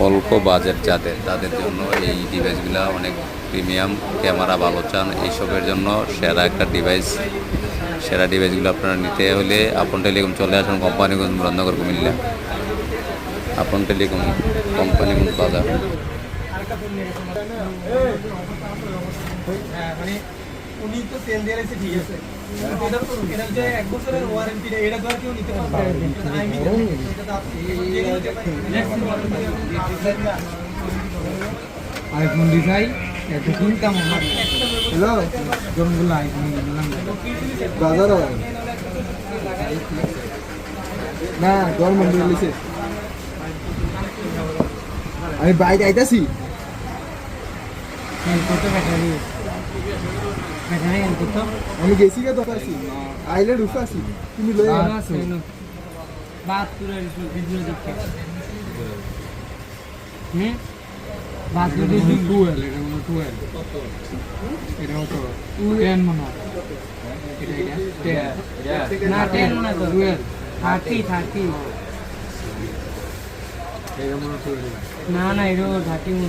অল্প বাজেট তাদের জন্য এই ডিভাইসগুলো অনেক প্রিমিয়াম, ক্যামেরা ভালো চান, এইসবের জন্য সেরা ডিভাইসগুলো আপনারা নিতে হলে আপন টেলিকম চলে আসুন কোম্পানিগঞ্জ মুরাদনগর কুমিল্লা। আপন টেলিকম কোম্পানিগঞ্জ বাজার। উনি তো সেল দিয়ে রেখেছে, ঠিক আছে, এটা যে 1 বছরের ওয়ারেন্টি, এটা তো আর কেউ নিতে পারবে না। আইফোন ডিজাই এত কিনতাম আমার। হ্যালো জনগুলো আইফোন বাজার না গভর্নমেন্ট রিলিজে আমি বাইরে আইতাছি। কত ব্যাটারি ব্যাটারি কত? আমি গেছি কে দোকান আছি, আইলে রুফে আছি, তুমি লই আসো। 72 এর ভিডিও দেখতে বাজে দিদি 12, এটা হলো 12, এটা হলো 10 মনে হয়, এটা না 10 না তো 12 30 এটা মনে হয় না না এটা 30